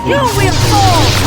You will fall!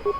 For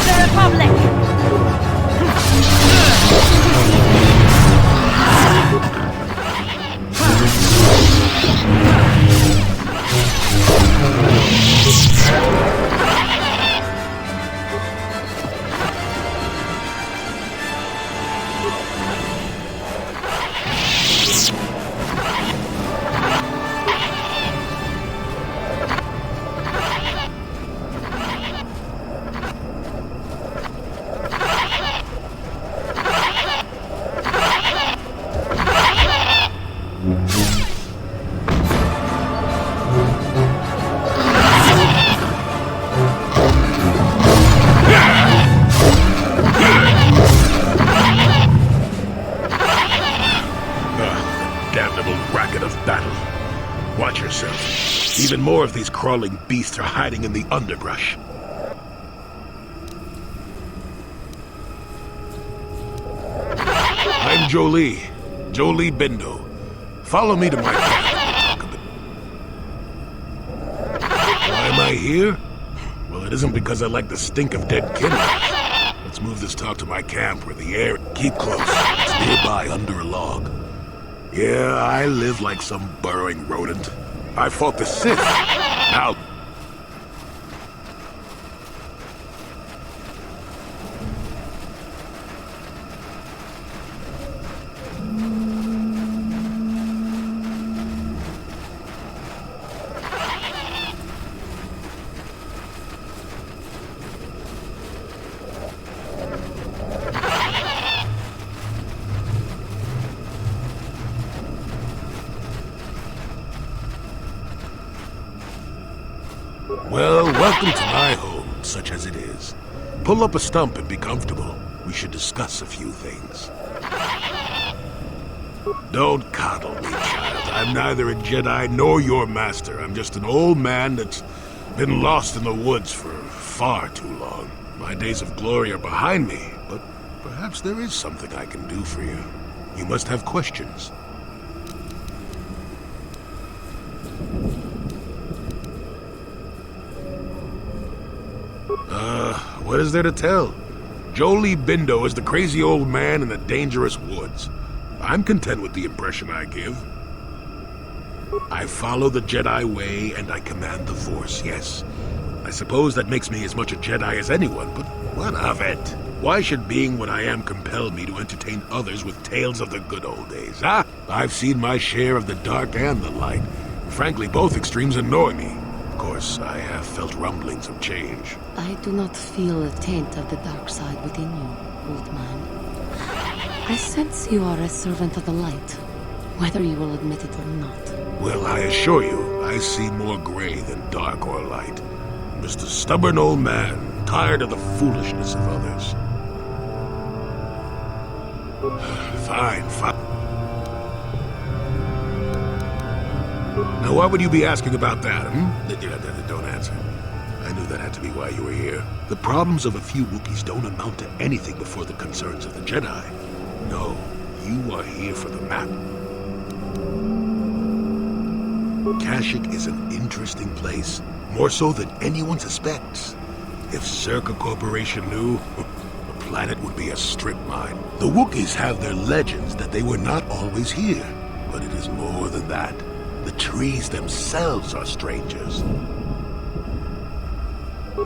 the Republic! Watch yourself. Even more of these crawling beasts are hiding in the underbrush. I'm Jolee Bindo. Follow me to my camp. Why am I here? Well, it isn't because I like the stink of dead kindling. Let's move this talk to my camp where the air... Keep close. It's nearby under a log. Yeah, I live like some burrowing rodent. I fought the Sith. Now... Well, welcome to my home, such as it is. Pull up a stump and be comfortable. We should discuss a few things. Don't coddle me, child. I'm neither a Jedi nor your master. I'm just an old man that's been lost in the woods for far too long. My days of glory are behind me, but perhaps there is something I can do for you. You must have questions. What is there to tell? Jolee Bindo is the crazy old man in the dangerous woods. I'm content with the impression I give. I follow the Jedi way and I command the Force, yes. I suppose that makes me as much a Jedi as anyone, but what of it? Why should being what I am compel me to entertain others with tales of the good old days, huh? I've seen my share of the dark and the light. Frankly, both extremes annoy me. Of course, I have felt rumblings of change. I do not feel a taint of the dark side within you, old man. I sense you are a servant of the light, whether you will admit it or not. Well, I assure you, I see more gray than dark or light. I'm just a stubborn old man, tired of the foolishness of others. Fine. Now, why would you be asking about that, Don't answer. I knew that had to be why you were here. The problems of a few Wookiees don't amount to anything before the concerns of the Jedi. No, you are here for the map. Kashyyyk is an interesting place, more so than anyone suspects. If Czerka Corporation knew, the planet would be a strip mine. The Wookiees have their legends that they were not always here, but it is more than that. The trees themselves are strangers.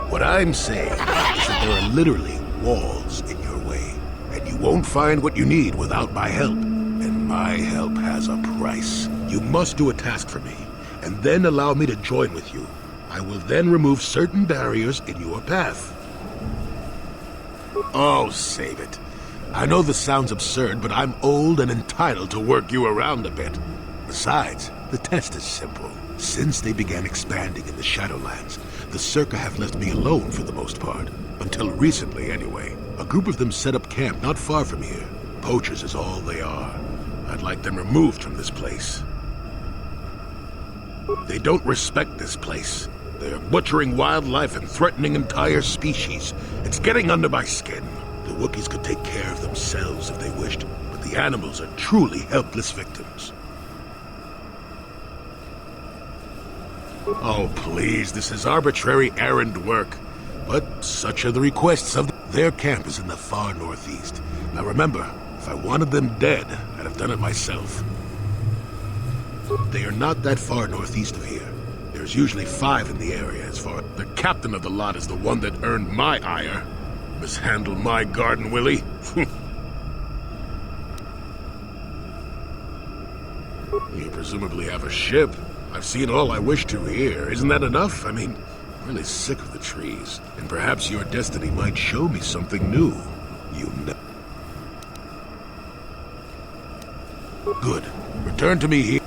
What I'm saying is that there are literally walls in your way, and you won't find what you need without my help. And My help has a price. You must do a task for me, and then allow me to join with you. I will then remove certain barriers in your path. Oh, save it. I know this sounds absurd, but I'm old and entitled to work you around a bit. Besides, the test is simple. Since they began expanding in the Shadowlands, the Czerka have left me alone for the most part. Until recently, anyway. A group of them set up camp not far from here. Poachers is all they are. I'd like them removed from this place. They don't respect this place. They're butchering wildlife and threatening entire species. It's getting under my skin. The Wookiees could take care of themselves if they wished, but the animals are truly helpless victims. Oh, please, this is arbitrary errand work. But such are the requests of their camp is in the far northeast. Now remember, if I wanted them dead, I'd have done it myself. They are not that far northeast of here. There's usually 5 in the area as far. The captain of the lot is the one that earned my ire. Mishandle my garden, Willie. You presumably have a ship. I've seen all I wish to here. Isn't that enough? I mean, I'm really sick of the trees. And perhaps your destiny might show me something new. You know. Good. Return to me here.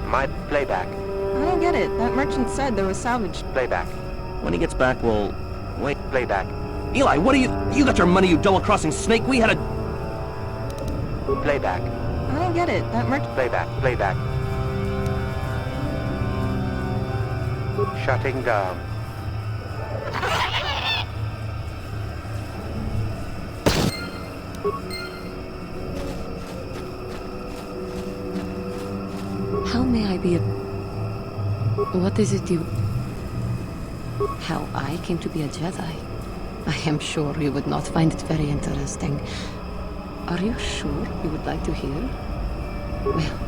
My playback. I don't get it. That merchant said there was salvage. Playback. When he gets back, we'll... Wait. Playback. Eli, what are you... You got your money, you double-crossing snake? We had a... Playback. I don't get it. That merchant... Playback. Playback. Shutting down. How may I be a... What is it you... How I came to be a Jedi? I am sure you would not find it very interesting. Are you sure you would like to hear? Well,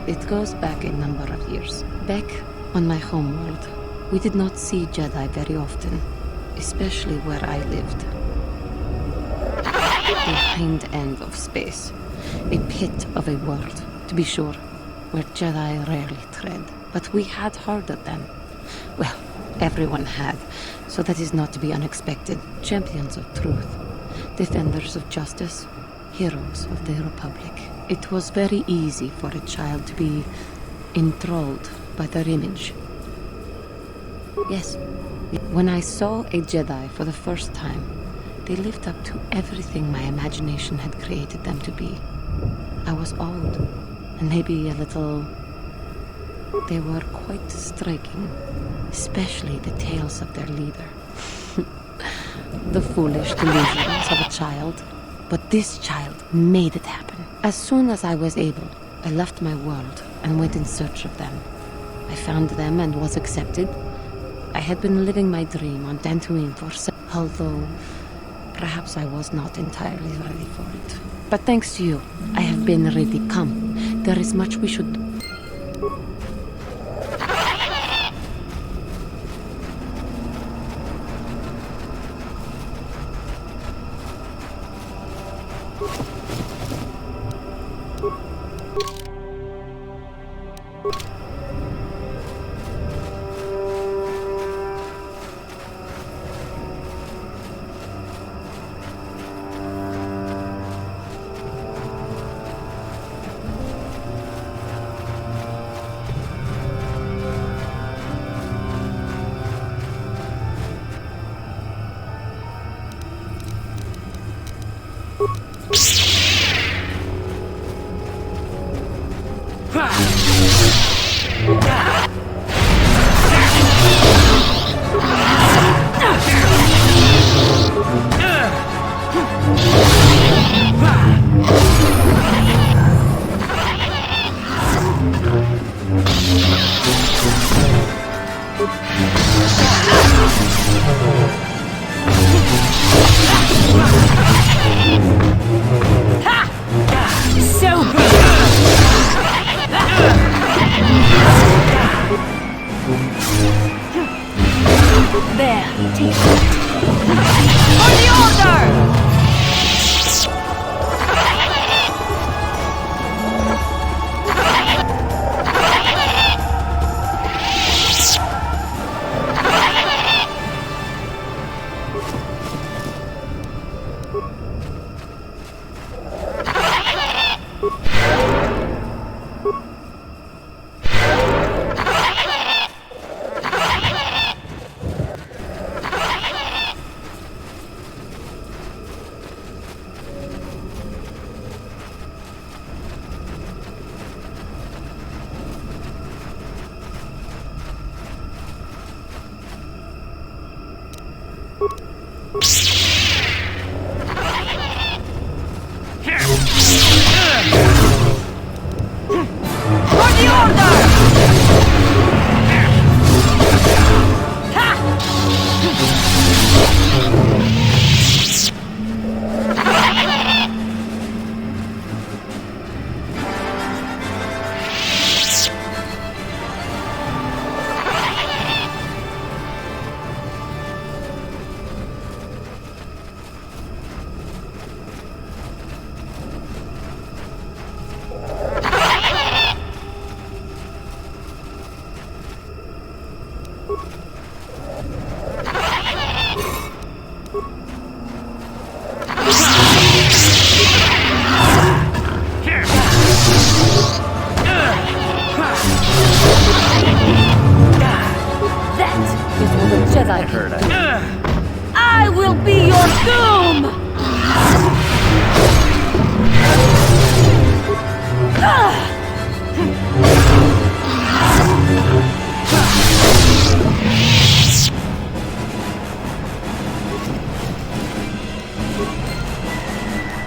it goes back a number of years. Back on my homeworld, we did not see Jedi very often, especially where I lived. The hind end of space. A pit of a world, to be sure, where Jedi rarely tread. But we had heard of them. Well, everyone had, so that is not to be unexpected. Champions of truth, defenders of justice, heroes of the Republic. It was very easy for a child to be enthralled by their image. Yes, when I saw a Jedi for the first time, they lived up to everything my imagination had created them to be. I was old, and maybe a little... They were quite striking, especially the tales of their leader. The foolish delusions of a child. But this child made it happen. As soon as I was able, I left my world and went in search of them. I found them and was accepted. I had been living my dream on Dantooine for although perhaps I was not entirely ready for it. But thanks to you, I have been ready. Come, there is much we should do.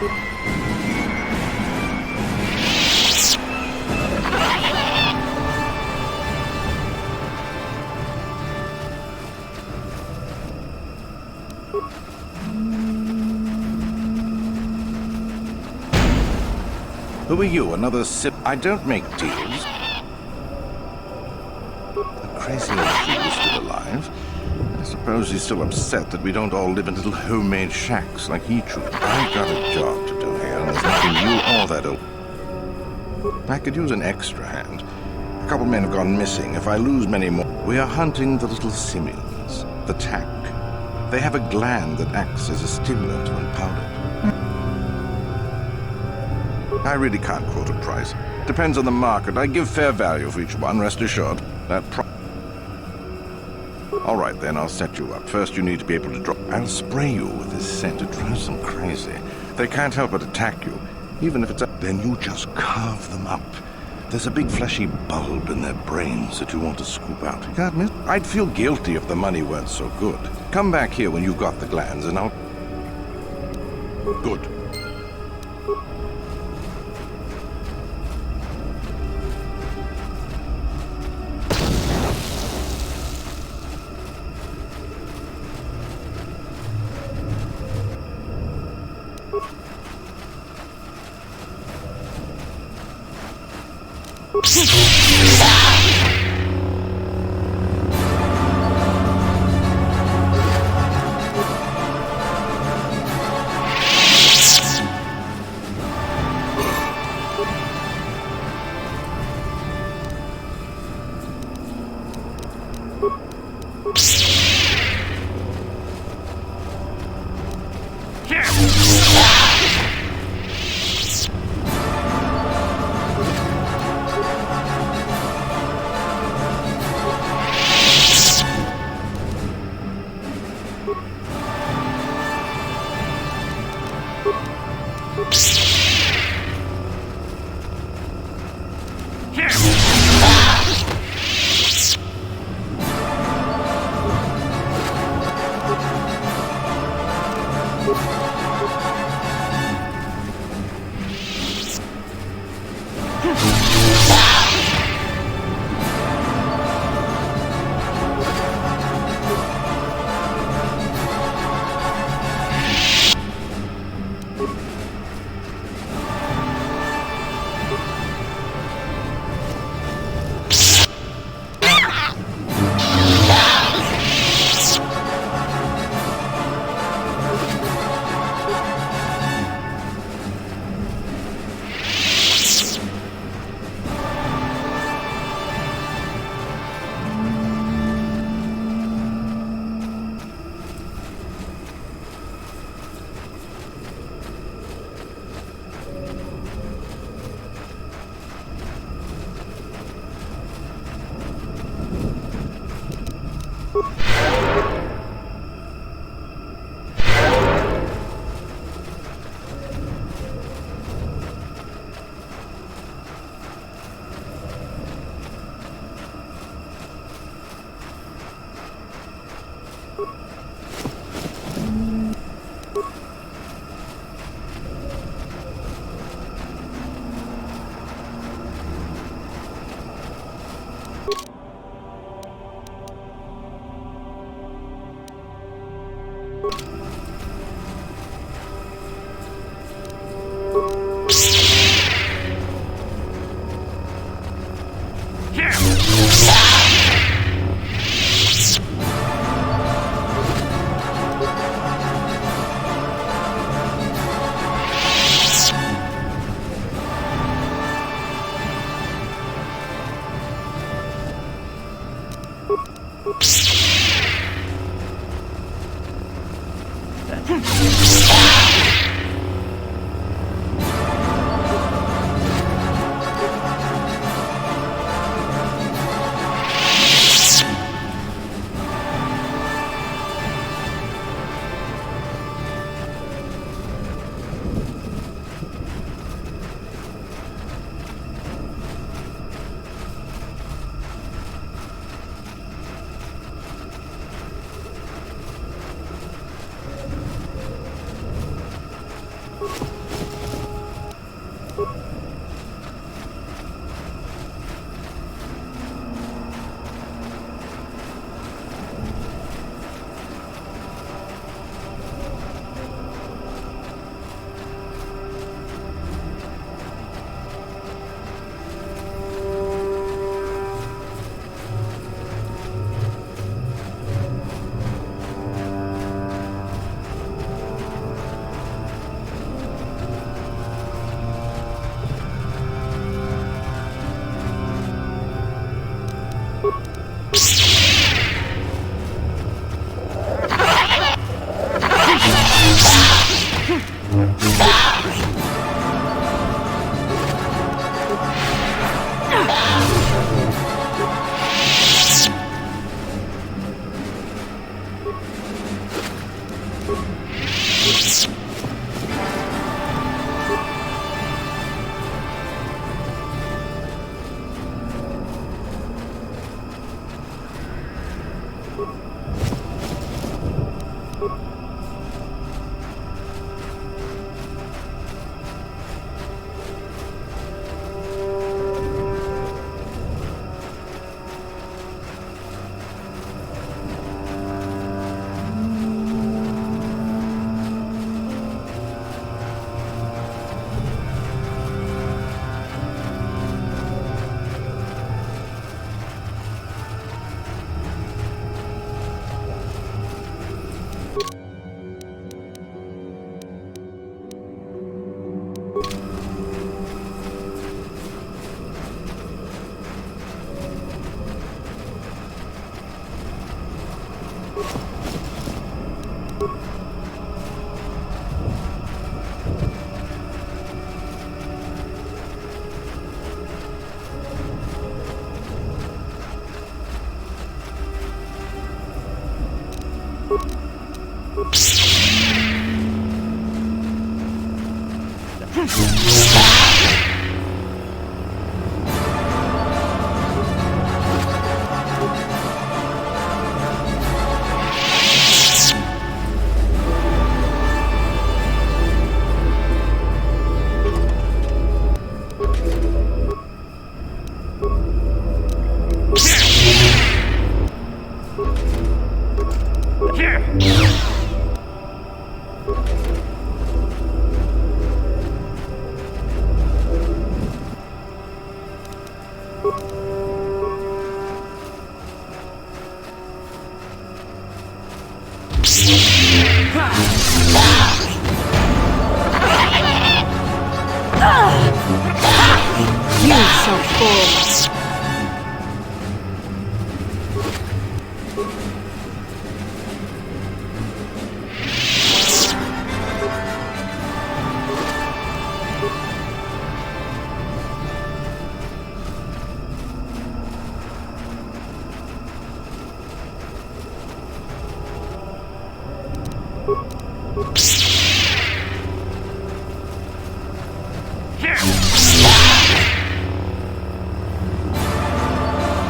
Who are you? Another sip? I don't make deals. The crazy old fool is still alive. I suppose he's still upset that we don't all live in little homemade shacks like he chose. I've got a job to do here, and there's nothing you or that old... I could use an extra hand. A couple men have gone missing. If I lose many more... We are hunting the little simians, the tack. They have a gland that acts as a stimulant when powdered. I really can't quote a price. Depends on the market. I give fair value for each one, rest assured. All right, then, I'll set you up. First, you need to be able to drop... I'll spray you with this scent. It drives them crazy. They can't help but attack you. Even if it's a... Then you just carve them up. There's a big fleshy bulb in their brains that you want to scoop out. You can't miss... I'd feel guilty if the money weren't so good. Come back here when you've got the glands, and I'll... Good. You so full.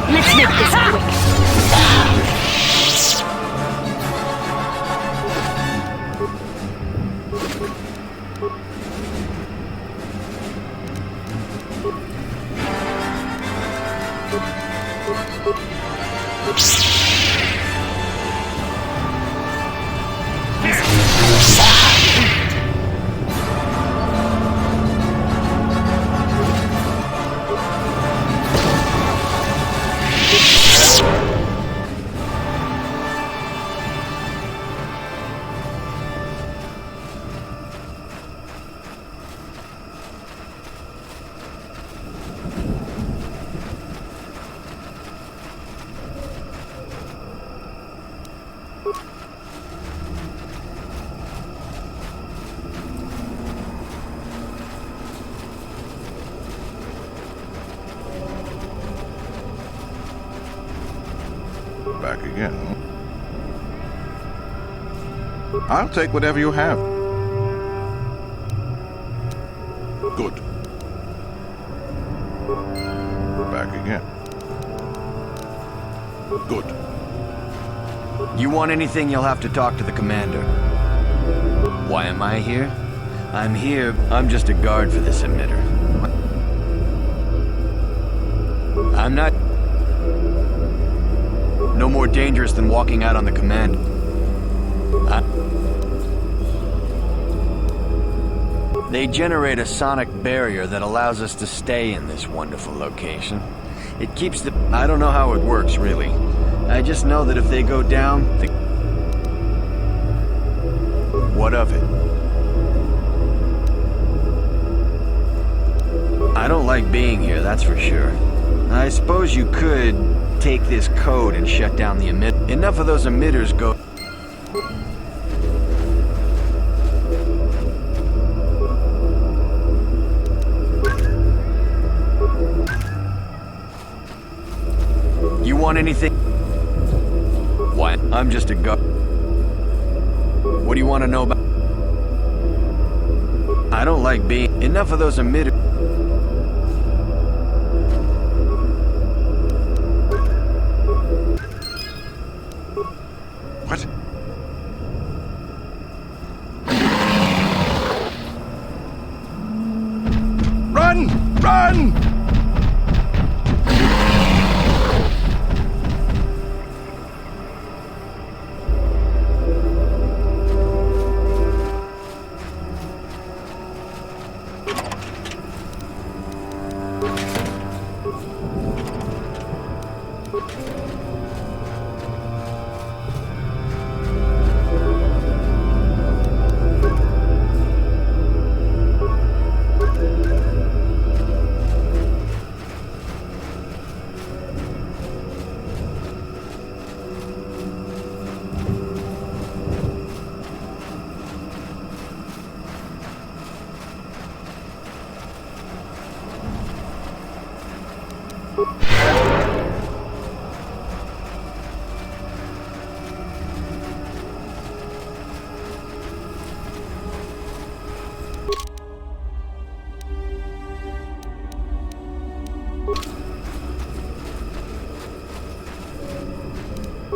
Let's make this quick. Back again. I'll take whatever you have. Good. Back again. Good. You want anything, you'll have to talk to the commander. Why am I here? I'm just a guard for this emitter. I'm not no more dangerous than walking out on the command. They generate a sonic barrier that allows us to stay in this wonderful location. It keeps the... I don't know how it works, really. I just know that if they go down, What of it? I don't like being here, that's for sure. I suppose you could take this code and shut down the emitter. Enough of those emitters go... You want anything? What? I'm just a guard. What do you want to know about? I don't like being... Enough of those emitters. What? Run! Run!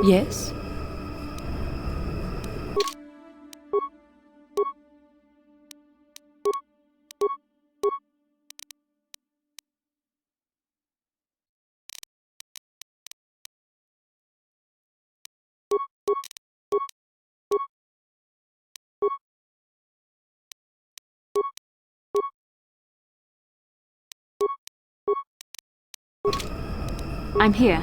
Yes? I'm here.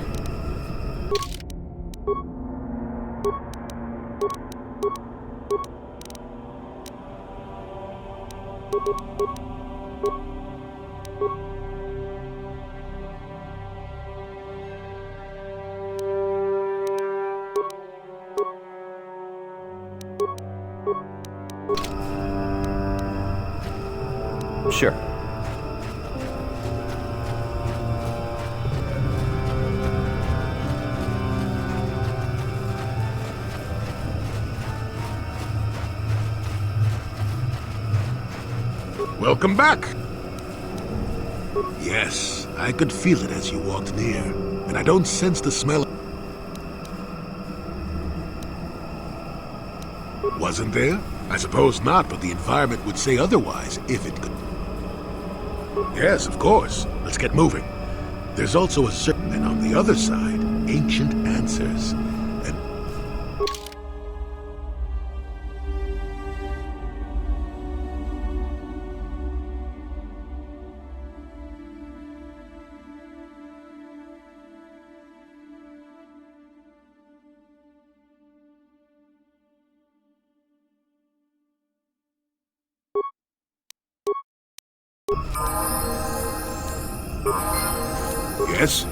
Sure. Welcome back! Yes, I could feel it as you walked near, and I don't sense the smell. Wasn't there? I suppose not, but the environment would say otherwise if it could. Yes, of course. Let's get moving. There's also a certain, and on the other side, ancient answers. And yes?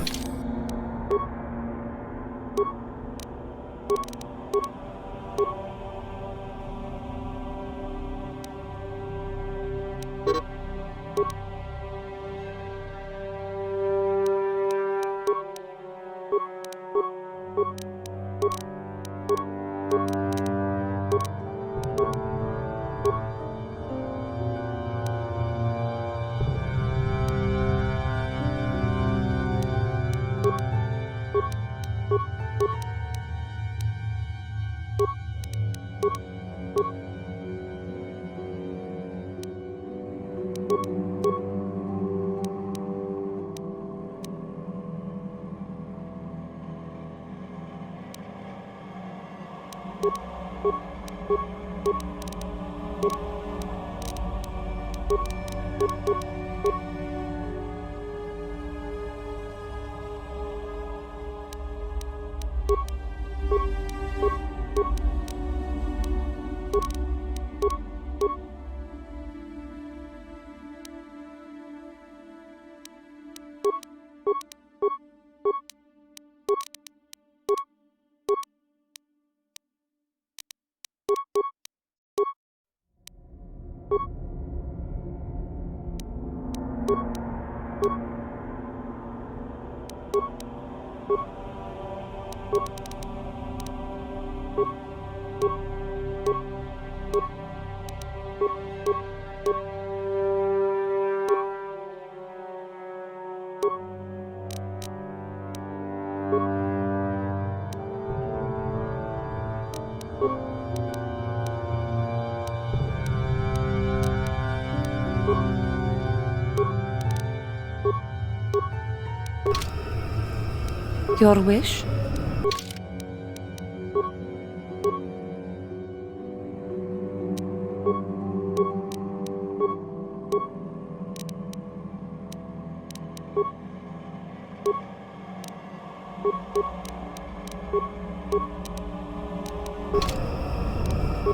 Your wish?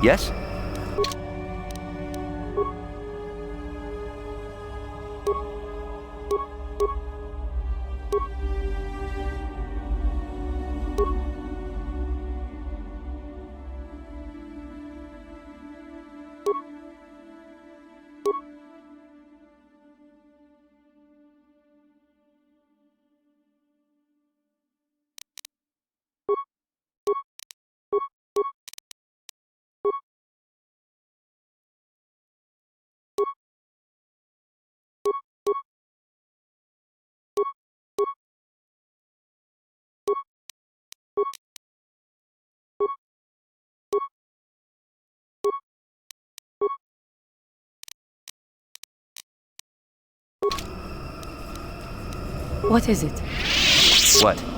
Yes? What is it? What?